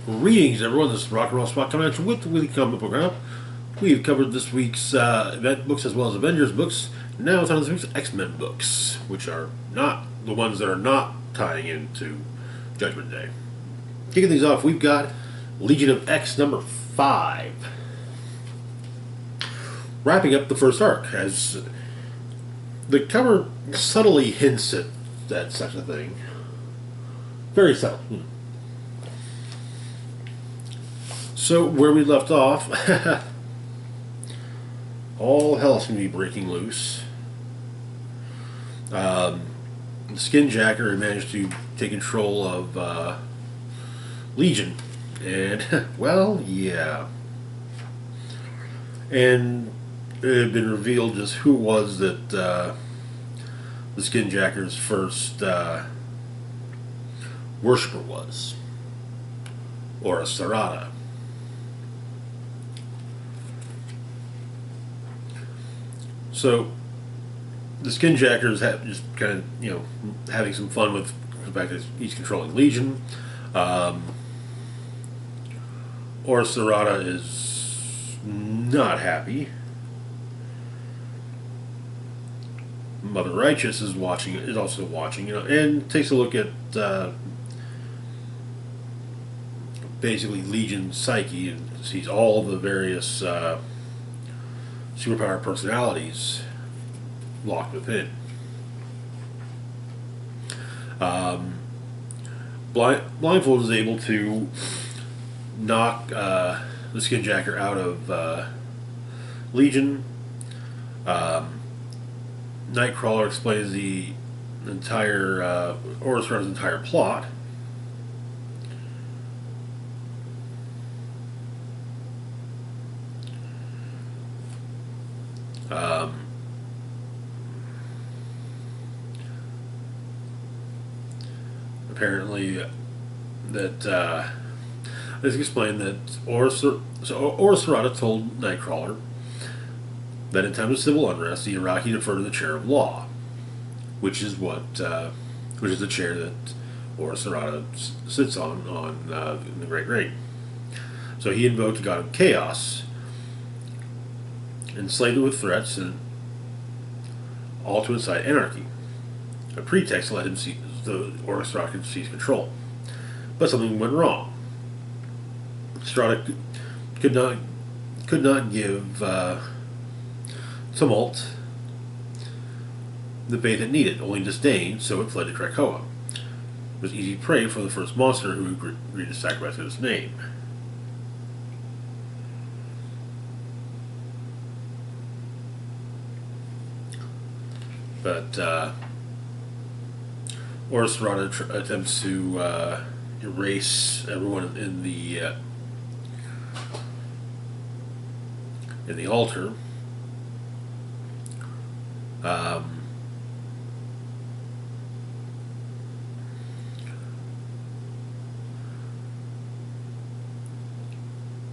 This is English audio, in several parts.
Greetings, everyone. This is Rock and Roll Spot coming at you with the weekly comic book roundup. We've covered this week's event books as well as Avengers books. Now it's on this week's X-Men books, which are not the ones that are not tying into Judgment Day. Kicking things off, we've got Legion of X number 5. Wrapping up the first arc, as the cover subtly hints at such a thing. Very subtle. So, where we left off, all hell is going to be breaking loose. The Skinjacker managed to take control of Legion. And, well, yeah. And it had been revealed just who it was that the Skinjacker's first worshiper was. Or a Sarada. So, the Skinjackers have just kind of, having some fun with the fact that he's controlling Legion. Or Sarada is not happy. Mother Righteous is also watching, and takes a look at basically Legion's psyche and sees all the various superpower personalities locked within. Blindfold is able to knock the Skinjacker out of Legion. Nightcrawler explains the entire Orchard's entire plot. Apparently, that it's explained that Sarada told Nightcrawler that in times of civil unrest, the Iraqi defer to the chair of law, which is the chair that Sarada sits on in the Great Ring. So he invoked the god of chaos, enslaved it with threats, and all to incite anarchy. A pretext to let him see the Sarada seize control. But something went wrong. Strata could not give Tumult the faith it needed, only disdain, so it fled to Krakoa. It was easy prey for the first monster who agreed to sacrifice its name. But Sarada attempts to erase everyone in the altar.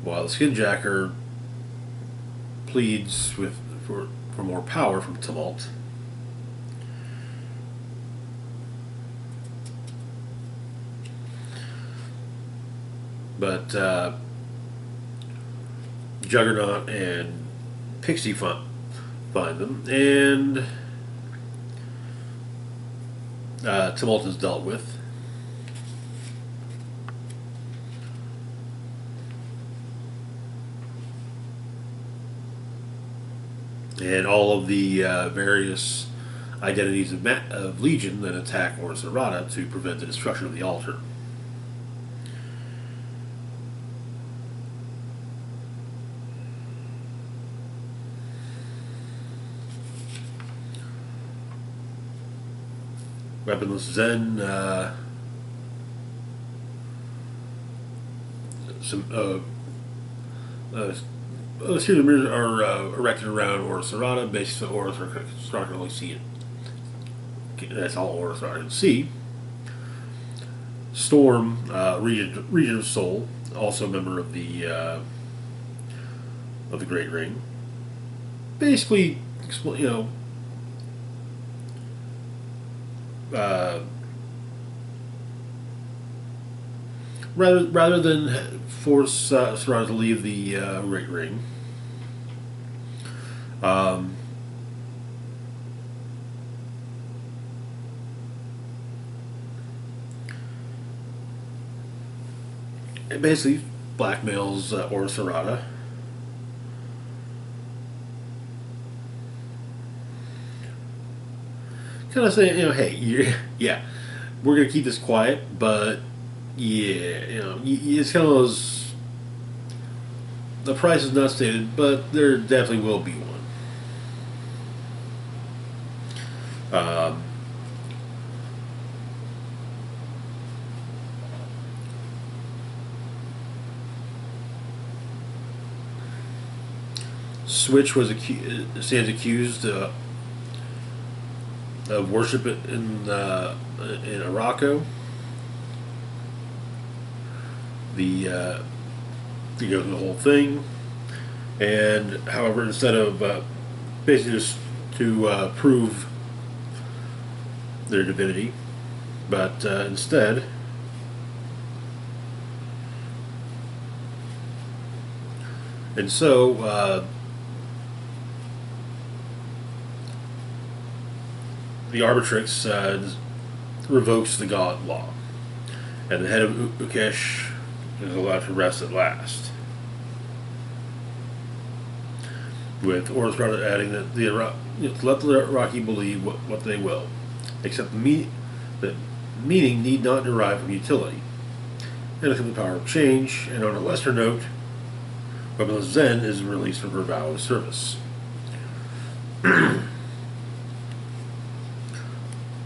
While the Skinjacker pleads for more power from Tumult. But Juggernaut and Pixie find them, and Tumult is dealt with. And all of the various identities of Legion that attack Sarada to prevent the destruction of the altar. Weaponless Zen, a series of mirrors are erected around Sarada, basically so Sarada can only see it. That's all Sarada can see. Storm, Regent of Soul, also a member of the Great Ring. Basically, rather than force Serrano to leave the Great Ring. Um, it basically blackmails Oroserata. Kind of saying, hey, yeah, we're gonna keep this quiet, but yeah, it's kind of those. The price is not stated, but there definitely will be one. Um, Switch stands accused of worship in Morocco. He goes through the whole thing, and however, instead of basically just to prove their divinity, but instead, and so the Arbitrix revokes the God law, and the head of Ukesh is allowed to rest at last. With Oroserata adding that let the Iraqi believe what they will, except that meaning need not derive from utility, and accept the power of change. And on a lesser note, Weapon Zen is released from her vow of service.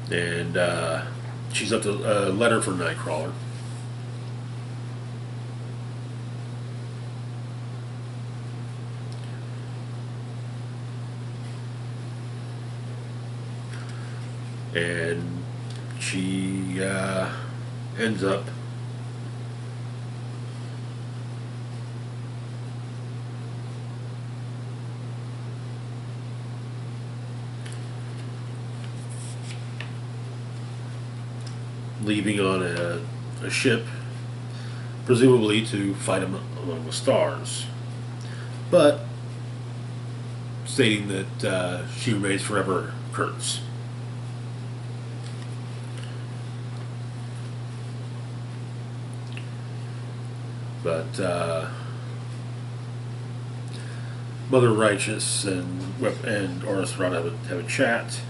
And she's left a letter for Nightcrawler. And she ends up leaving on a ship, presumably to fight among the stars, but stating that she remains forever Kurtz. But Mother Righteous and Oroserata have a chat.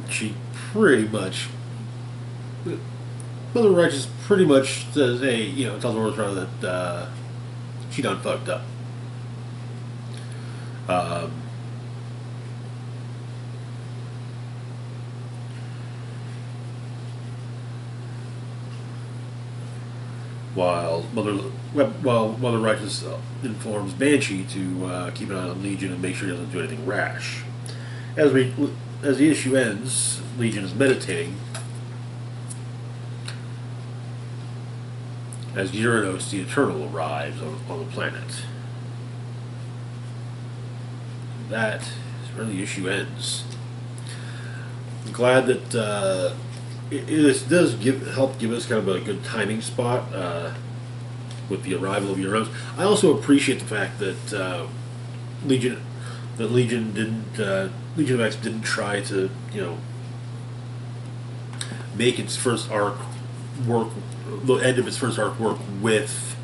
She pretty much, Mother Righteous pretty much says, hey, tells Oroserata that she done fucked up. While Mother Righteous informs Banshee to keep an eye on Legion and make sure he doesn't do anything rash. As the issue ends, Legion is meditating as Uranos the Eternal arrives on the planet. That is where the issue ends. I'm glad that this does help give us kind of a good timing spot with the arrival of Uranos. I also appreciate the fact that Legion of X didn't try to make its first arc work, the end of its first arc work with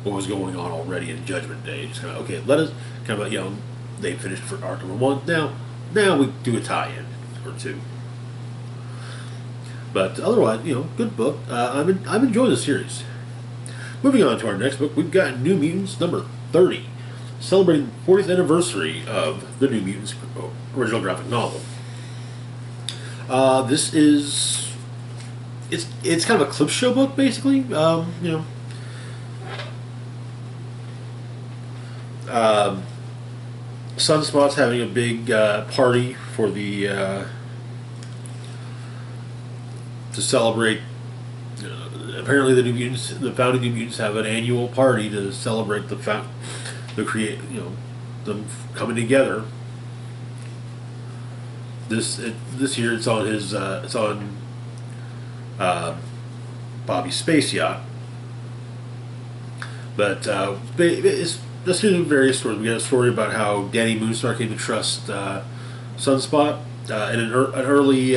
what was going on already in Judgment Day. Just kind of let us kind of they finished for arc number 1. Now we do a tie-in or two. But otherwise, good book. I'm enjoying the series. Moving on to our next book, we've got New Mutants number 30, celebrating the 40th anniversary of the New Mutants original graphic novel. This is it's kind of a clip show book, basically. Sunspot's having a big party for the to celebrate. Apparently, the founding New Mutants have an annual party to celebrate them coming together. this year it's on his it's on uh, Bobby's space yacht. But it's just through various stories. We got a story about how Danny Moonstar came to trust Sunspot in an early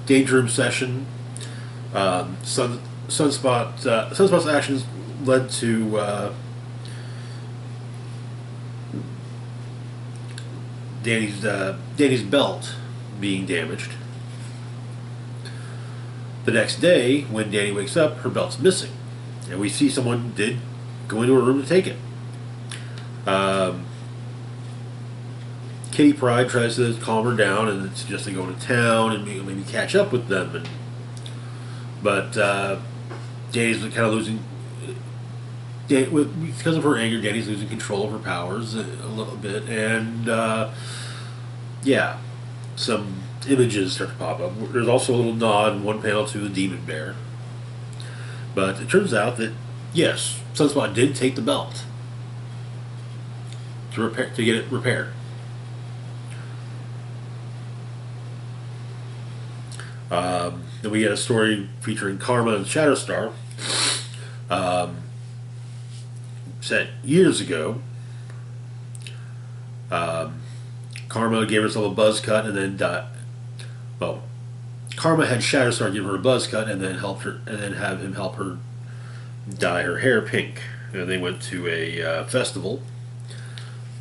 Danger Room session. Sunspot's actions led to Danny's belt being damaged. The next day, when Danny wakes up, her belt's missing, and we see someone did go into her room to take it. Um, Kitty Pryde tries to calm her down and suggests they go to town and maybe catch up with them. But Danny's kind of losing. Because of her anger, Danny's losing control of her powers a little bit, and yeah, some images start to pop up. There's also a little nod in one panel to the Demon Bear. But it turns out that yes, Sunspot did take the belt to get it repaired. Then we get a story featuring Karma and Shatterstar, set years ago. Karma gave herself a buzz cut and then died. Well, Karma had Shatterstar give her a buzz cut and then have him help her dye her hair pink. And they went to a festival.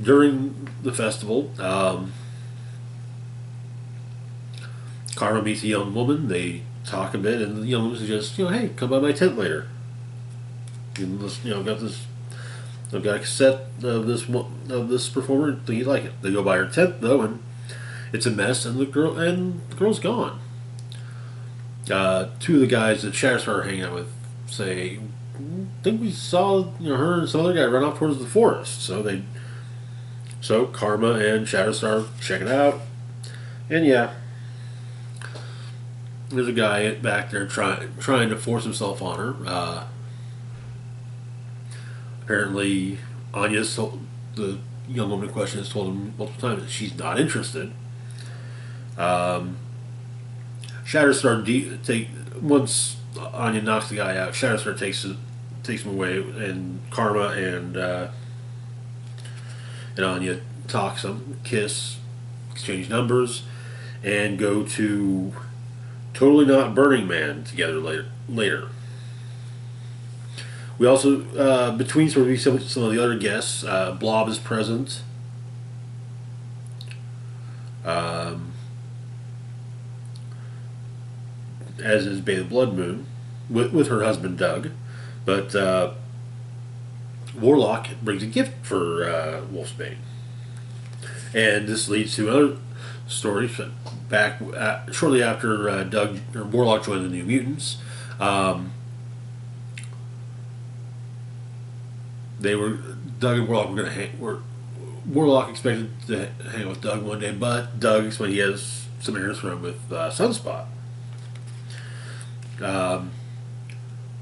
During the festival, Karma meets a young woman. They talk a bit, and the young woman suggests, hey, come by my tent later. I've got a cassette of this performer. Do you like it? They go by her tent though, and it's a mess, and the girl's gone. Two of the guys that Shatterstar are hanging out with say, I think we saw her and some other guy run off towards the forest. So Karma and Shatterstar check it out, and yeah, there's a guy back there trying to force himself on her. Apparently, the young woman in question has told him multiple times that she's not interested. Once Anya knocks the guy out, Shatterstar takes him away, and Karma and Anya talk some, kiss, exchange numbers, and go to Totally Not Burning Man together later. We also, between some of the other guests, Blob is present. As is Bay the Blood Moon, with her husband Doug. But Warlock brings a gift for Wolfsbane. And this leads to another story back shortly after Warlock joined the New Mutants. Doug and Warlock were going to hang. Warlock expected to hang out with Doug one day, but Doug explained he has some errands for him with Sunspot.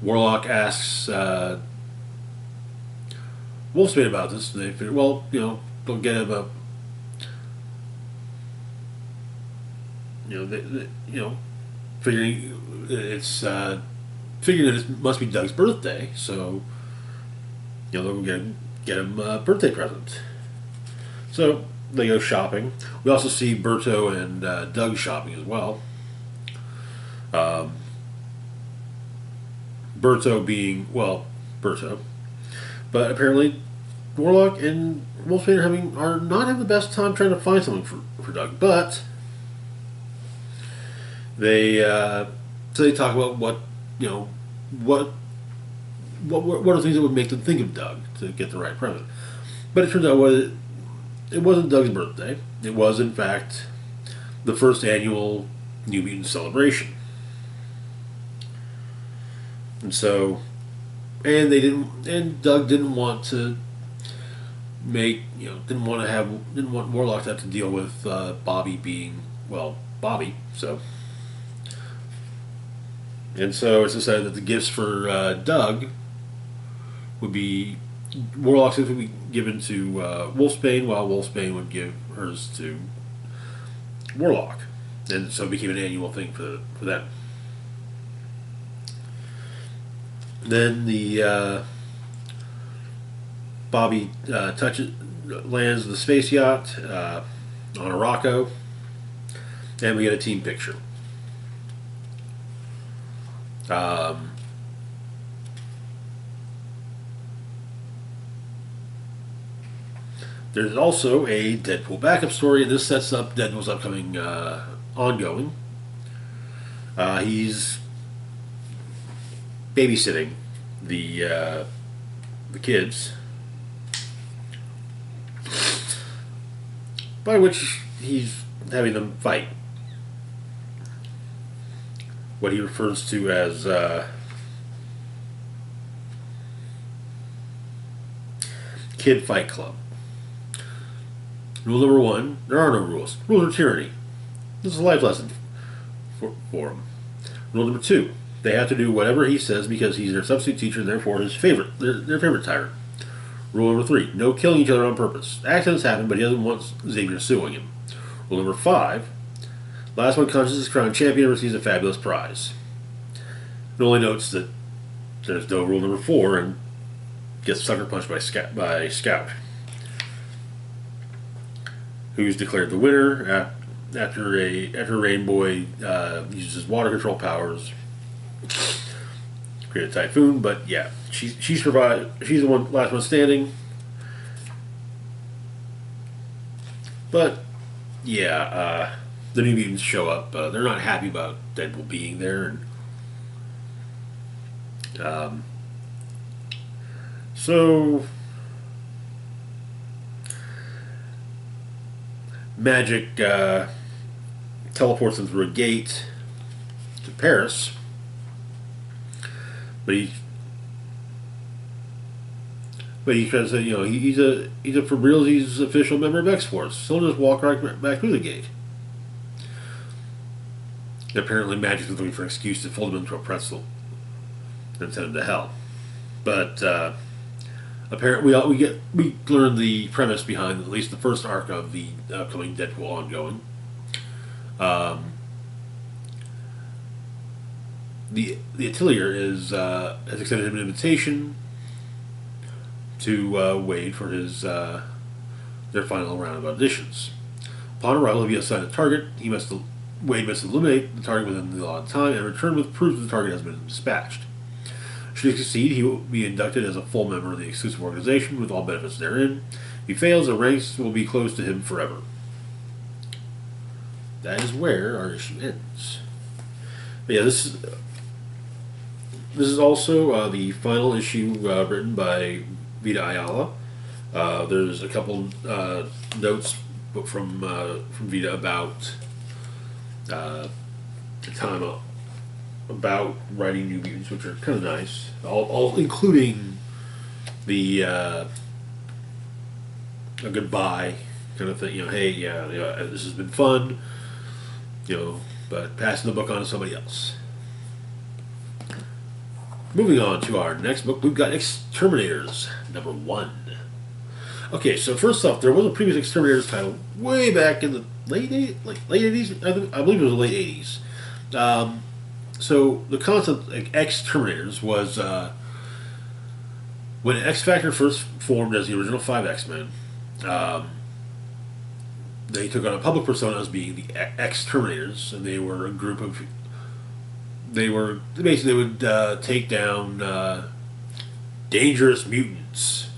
Warlock asks Wolfsbane about this, and they figure, they'll get him a. Figuring that it must be Doug's birthday, so they'll get him a birthday present. So they go shopping. We also see Berto and Doug shopping as well. Berto being Berto, but apparently Warlock and Wolfsbane are not having the best time trying to find something for Doug, but they talk about what are things that would make them think of Doug to get the right present. But it turns out it wasn't Doug's birthday. It was, in fact, the first annual New Mutant celebration. And so, Doug didn't want Warlock to have to deal with Bobby being, Bobby, so. And so it's decided that the gifts for Doug would be Warlock's gifts would be given to Wolfsbane, while Wolfsbane would give hers to Warlock. and so it became an annual thing for them. Then the Bobby lands the space yacht on Araco, and we get a team picture. There's also a Deadpool backup story, and this sets up Deadpool's upcoming ongoing. He's babysitting the kids, by which he's having them fight what he refers to as Kid Fight Club. Rule number 1, there are no rules. Rules are tyranny. This is a life lesson for him. Rule number 2, they have to do whatever he says because he's their substitute teacher and therefore his favorite, their favorite tyrant. Rule number 3, no killing each other on purpose. Accidents happen, but he doesn't want Xavier suing him. Rule number 5, last one conscious is crowned champion receives a fabulous prize. It only notes that there's no rule number 4 and gets sucker punched by Scout, who's declared the winner after Rainboy uses water control powers, create a typhoon. But yeah, she survived. She's the last one standing. But yeah, the New Mutants show up. They're not happy about Deadpool being there, and so Magic teleports him through a gate to Paris, but he tries to say, he's a for real, he's an official member of X-Force, so he'll just walk right back through the gate. Apparently, Magic is looking for an excuse to fold him into a pretzel and send him to hell. But apparently, we learn the premise behind at least the first arc of the upcoming Deadpool ongoing. The Atelier has extended him an invitation to Wade for his their final round of auditions. Upon arrival, he'll be assigned a target. Wade must eliminate the target within the allotted time and return with proof that the target has been dispatched. Should he succeed, he will be inducted as a full member of the exclusive organization with all benefits therein. If he fails, the ranks will be closed to him forever. That is where our issue ends. But yeah, this is also the final issue written by Vita Ayala. There's a couple notes from Vita about the time about writing New Mutants, which are kind of nice, all including the a goodbye kind of thing. Hey, this has been fun, but passing the book on to somebody else. Moving on to our next book, we've got X-Terminators number 1. Okay, so first off, there was a previous X-Terminators title way back in the late 80s. I believe it was the late 80s. So the concept of X-Terminators was when X Factor first formed as the original 5 X-Men. They took on a public persona as being the X-Terminators, and they were a group of. They would take down dangerous mutants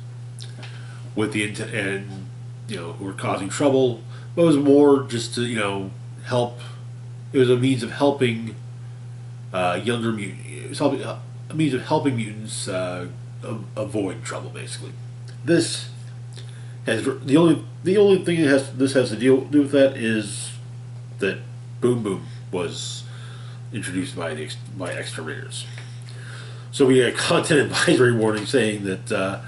with the intent, and who were causing trouble. But it was more just to help. It was a means of helping younger mutants. It was a means of helping mutants avoid trouble. Basically, this has the only thing this has to do with that is that Boom Boom was introduced by X-Terminators. So we get a content advisory warning saying that the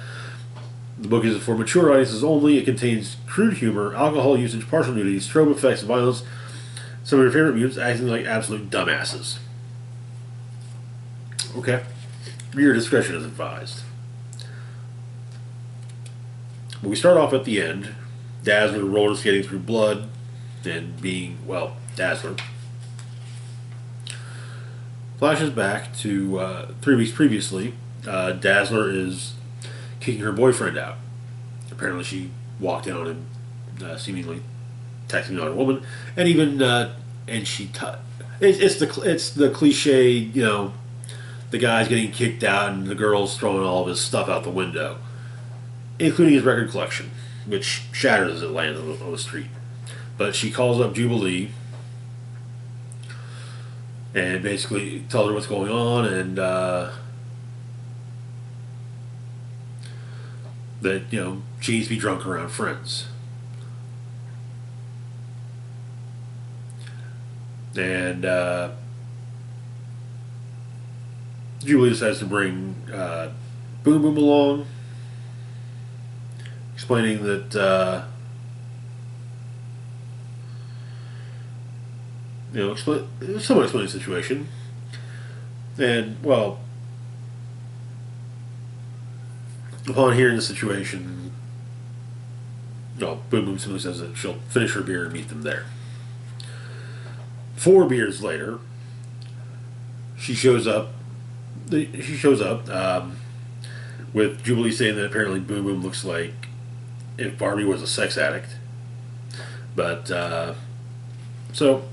book is for mature audiences only. It contains crude humor, alcohol usage, partial nudity, strobe effects, violence. Some of your favorite mutants acting like absolute dumbasses. Okay. Reader discretion is advised. But we start off at the end. Dazzler roller skating through blood and being, Dazzler. Flashes back to 3 weeks previously. Dazzler is kicking her boyfriend out. Apparently, she walked in on him, seemingly texting another woman, and even it's the cliche, the guy's getting kicked out and the girl's throwing all of his stuff out the window, including his record collection, which shatters as it lands on the street. But she calls up Jubilee and basically tells her what's going on, and that she needs to be drunk around friends. And Jubilee decides to bring Boom Boom along, explaining that somewhat explaining the situation. And well, upon hearing the situation, Boom Boom simply says that she'll finish her beer and meet them there. 4 beers later, she shows up. With Jubilee saying that apparently Boom Boom looks like if Barbie was a sex addict. But so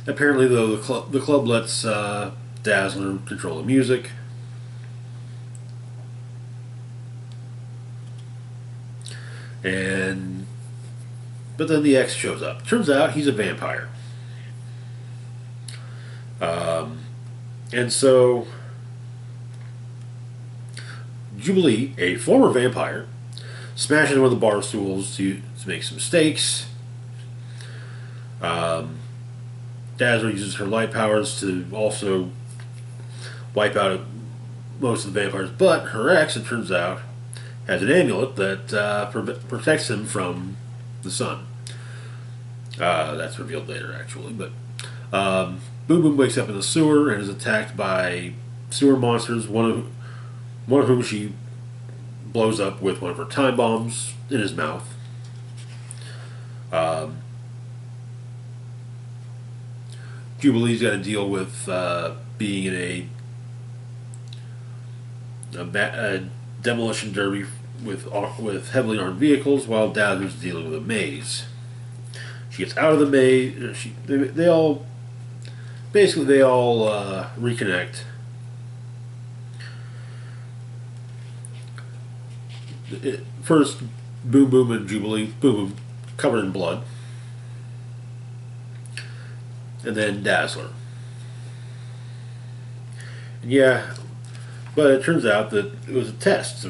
apparently, though, the club lets Dazzler control the music. But then the X shows up. Turns out he's a vampire. And so Jubilee, a former vampire, smashes one of the bar stools to make some mistakes. Dazzler uses her light powers to also wipe out most of the vampires, but her ex, it turns out, has an amulet that protects him from the sun. That's revealed later, actually. But Boom Boom wakes up in the sewer and is attacked by sewer monsters. One of whom she blows up with one of her time bombs in his mouth. Jubilee's got to deal with being in a demolition derby with heavily armed vehicles, while Dazzler's dealing with a maze. She gets out of the maze. They all reconnect. First, Boom Boom and Jubilee. Boom Boom covered in blood, and then Dazzler. And yeah, but it turns out that it was a test.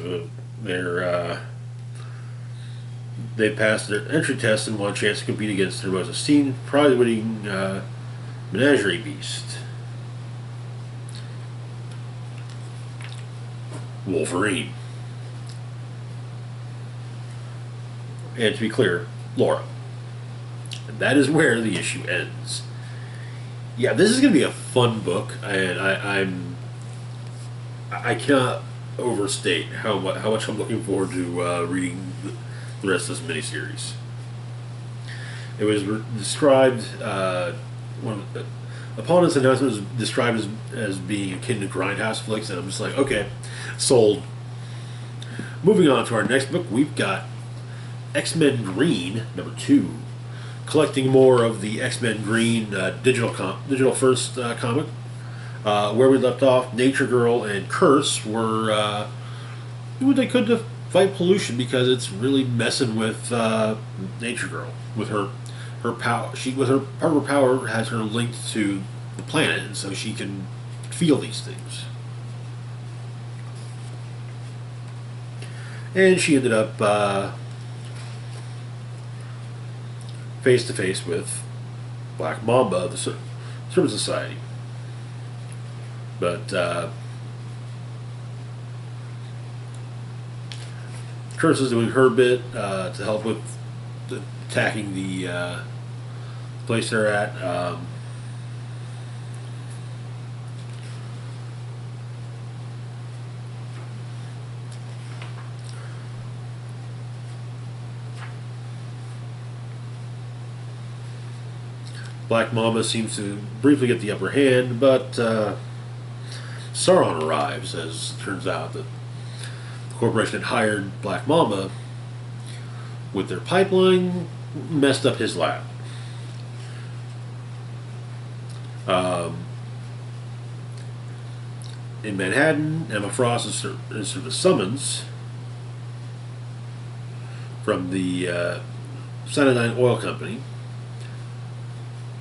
They passed their entry test and won a chance to compete against their most esteemed prize-winning menagerie beast, Wolverine. And to be clear, Laura. And that is where the issue ends. Yeah, this is going to be a fun book, and I cannot overstate how much I'm looking forward to reading the rest of this miniseries. It was described, upon its announcement, it was described as being akin to Grindhouse flicks, and I'm just like, okay, sold. Moving on to our next book, we've got X-Men Green, #2, collecting more of the X-Men Green digital first comic. Where we left off, Nature Girl and Curse were doing what they could to fight pollution, because it's really messing with Nature Girl with her power. Part of her power has her linked to the planet, and so she can feel these things. And she ended up face to face with Black Mamba of the Serpent Society. But Curse is doing her bit to help with attacking the place they're at. Black Mamba seems to briefly get the upper hand, but Sauron arrives, as it turns out that the corporation had hired Black Mamba with their pipeline, messed up his lab. In Manhattan, Emma Frost is served a summons from the Cyanide Oil Company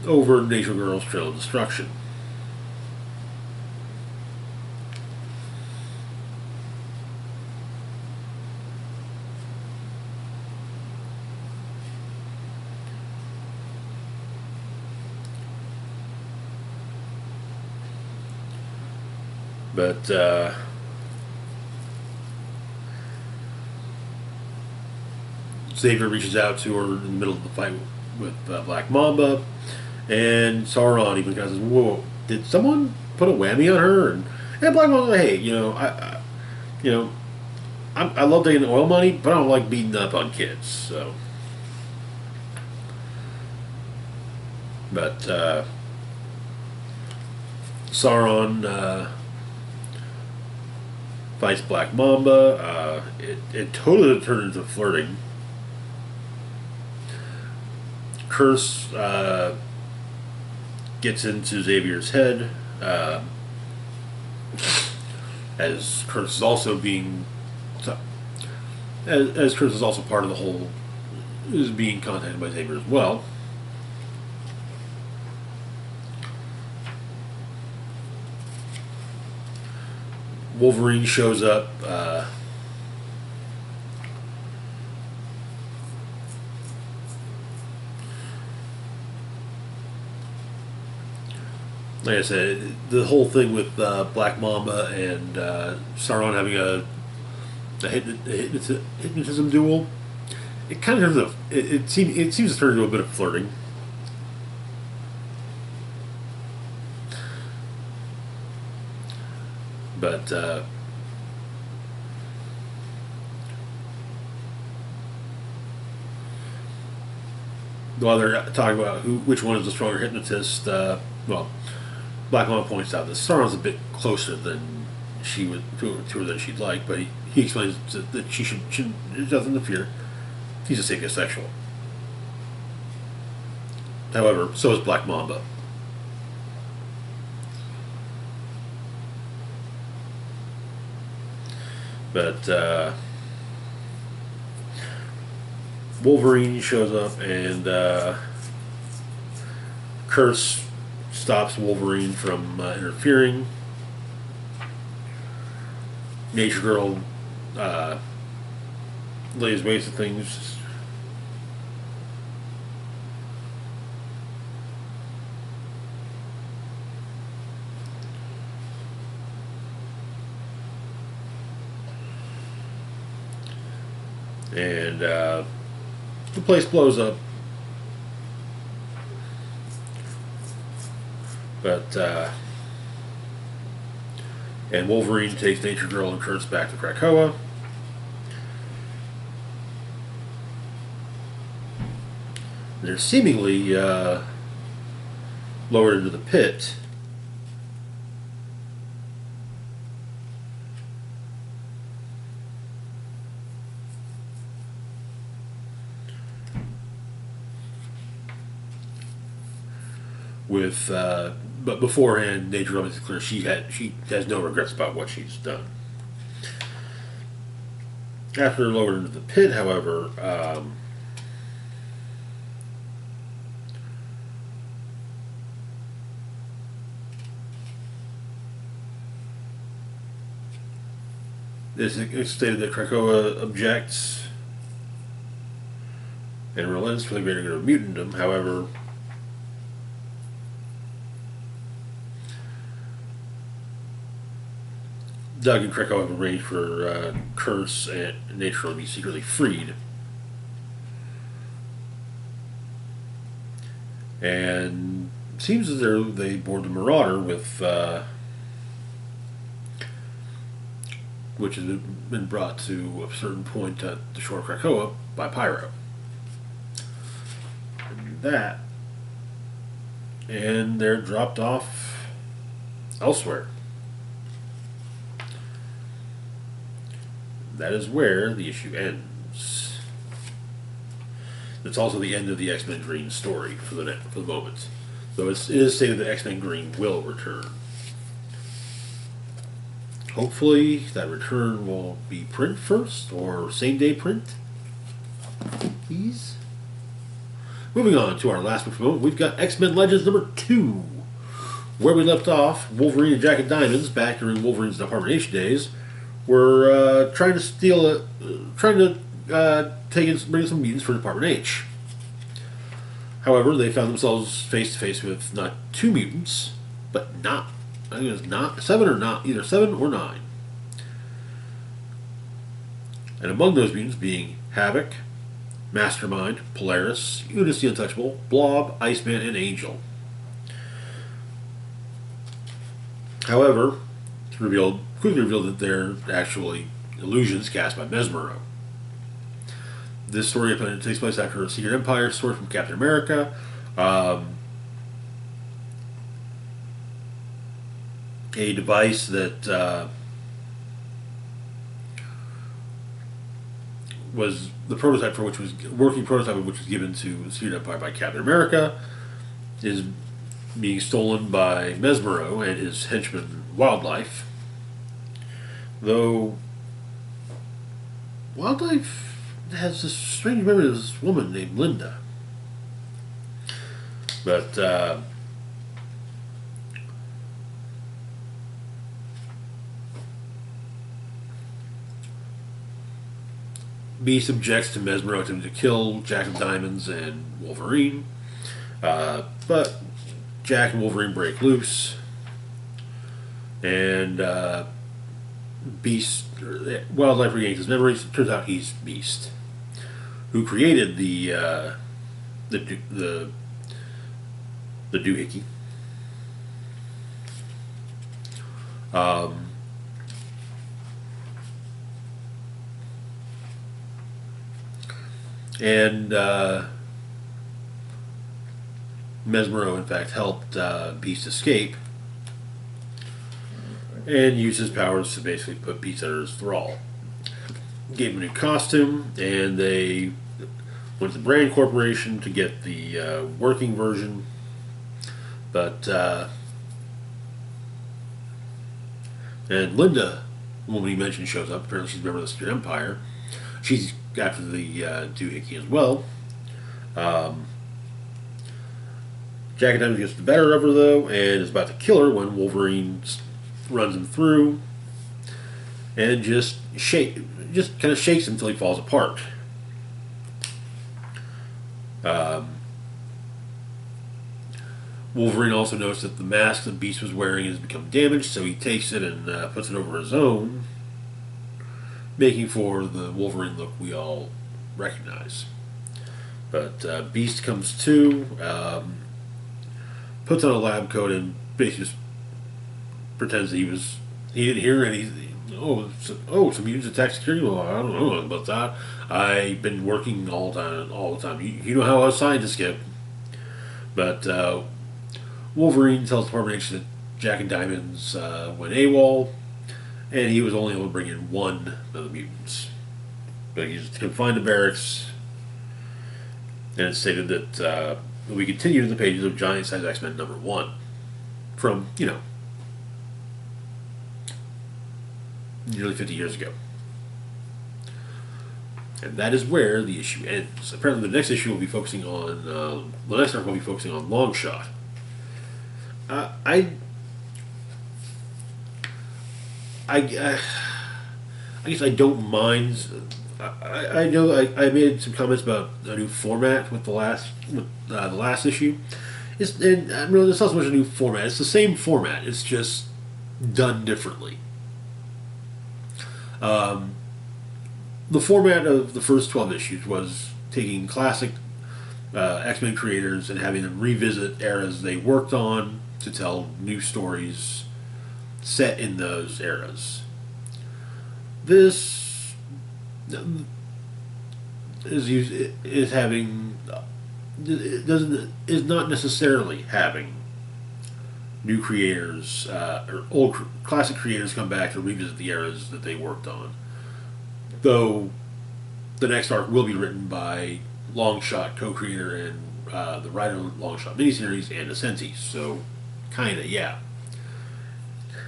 over Nature Girl's trail of destruction. But Xavier reaches out to her in the middle of the fight with Black Mamba, and Sauron even kind of says, "Whoa, did someone put a whammy on her?" And Black Mamba's like, "Hey, I love taking oil money, but I don't like beating up on kids." So, but Sauron fights Black Mamba. It totally turned into flirting. Curse gets into Xavier's head, as Curse is also as Curse is also part of the whole, is being contacted by Xavier as well. Wolverine shows up. Like I said, the whole thing with Black Mamba and Sauron having a hypnotism duel, it kind of turns it seems to turn into a bit of flirting. But while they're talking about which one is the stronger hypnotist, well, Black Mamba points out that Sauron's a bit closer than she would to her than she'd like, but he explains that she doesn't interfere. He's a sapiosexual. However, so is Black Mamba. But Wolverine shows up, and Curse stops Wolverine from interfering. Nature Girl lays waste to things. And the place blows up. But and Wolverine takes Nature Girl and Kurtz back to Krakoa. They're seemingly lowered into the pit. With but beforehand, Nature Girl makes it clear she has no regrets about what she's done. After they're lowered into the pit, however, it's stated that Krakoa objects and relents for the greater good of mutantdom. However, Doug and Krakoa have arranged for Kurtz and Nature to be secretly freed. And it seems as though they board the Marauder with which has been brought to a certain point at the shore of Krakoa by Pyro. And that and they're dropped off elsewhere. That is where the issue ends. It's also the end of the X-Men Green story for the moment. Though it is stated that X-Men Green will return. Hopefully that return will be print first or same day print. Please. Moving on to our last book for the moment, we've got X-Men Legends number 2. Where we left off, Wolverine and Jack of Diamonds, back during Wolverine's Department H days, were trying to bring some mutants for Department H. However, they found themselves face to face with not 2 mutants, but I think it was not 7 or not, either 7 or 9. And among those mutants being Havoc, Mastermind, Polaris, Unis the Untouchable, Blob, Iceman, and Angel. However, it's quickly revealed that they're actually illusions cast by Mesmero. This story apparently takes place after a Secret Empire story from Captain America. A device that was the prototype for which was working prototype of which was given to Secret Empire by Captain America is being stolen by Mesmero and his henchman Wildlife. Though Wildlife has this strange memory of this woman named Linda. But Beast objects to Mesmero attempting to kill Jack of Diamonds and Wolverine. But Jack and Wolverine break loose. And Wildlife regains his memories. It turns out he's Beast, who created the doohickey. And Mesmero, in fact, helped Beast escape and used his powers to basically put Beast under his thrall. Gave him a new costume, and they went to the Brand Corporation to get the working version. But and Linda, the woman he mentioned, shows up. Apparently she's a member of the Secret Empire. She's after the doohickey as well. Jack of Diamonds gets the better of her, though, and is about to kill her when Wolverine runs him through and just kind of shakes him until he falls apart. Wolverine also noticed that the mask that Beast was wearing has become damaged, so he takes it and puts it over his own, making for the Wolverine look we all recognize. But Beast comes to, puts on a lab coat, and basically just pretends that he didn't hear any. Some mutants attack security. Well, I don't know about that. I've been working all the time. You know how us scientists get. But Wolverine tells Department H that Jack and Diamonds went AWOL, and he was only able to bring in one of the mutants. But he's confined to barracks, and it's stated that we continue to the pages of Giant Size X-Men number 1 from, nearly 50 years ago. And that is where the issue ends. Apparently the next issue will be focusing on, the next arc will be focusing on Longshot. I guess I don't mind. I know I made some comments about a new format with the last issue. It's not so much a new format. It's the same format. It's just done differently. The format of the first 12 issues was taking classic X-Men creators and having them revisit eras they worked on to tell new stories set in those eras. This is not necessarily having new creators or old classic creators come back to revisit the eras that they worked on. Though the next arc will be written by Longshot co-creator and the writer of Longshot miniseries and Ascenti. So, kinda, yeah.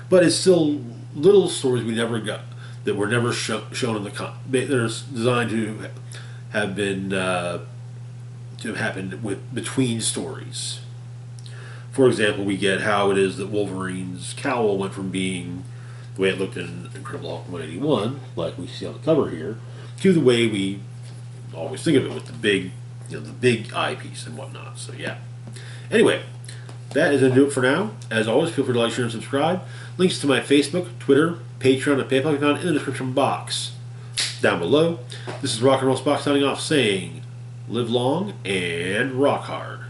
But it's still little stories we never got that were never shown in the they're designed to have been to have happened with between stories. For example, we get how it is that Wolverine's cowl went from being the way it looked in Incredible Hulk 181, like we see on the cover here, to the way we always think of it with the big, the big eyepiece and whatnot. So yeah. Anyway, that is going to do it for now. As always, feel free to like, share, and subscribe. Links to my Facebook, Twitter, Patreon, and PayPal account in the description box down below. This is Rock and Roll Spock signing off, saying, live long and rock hard.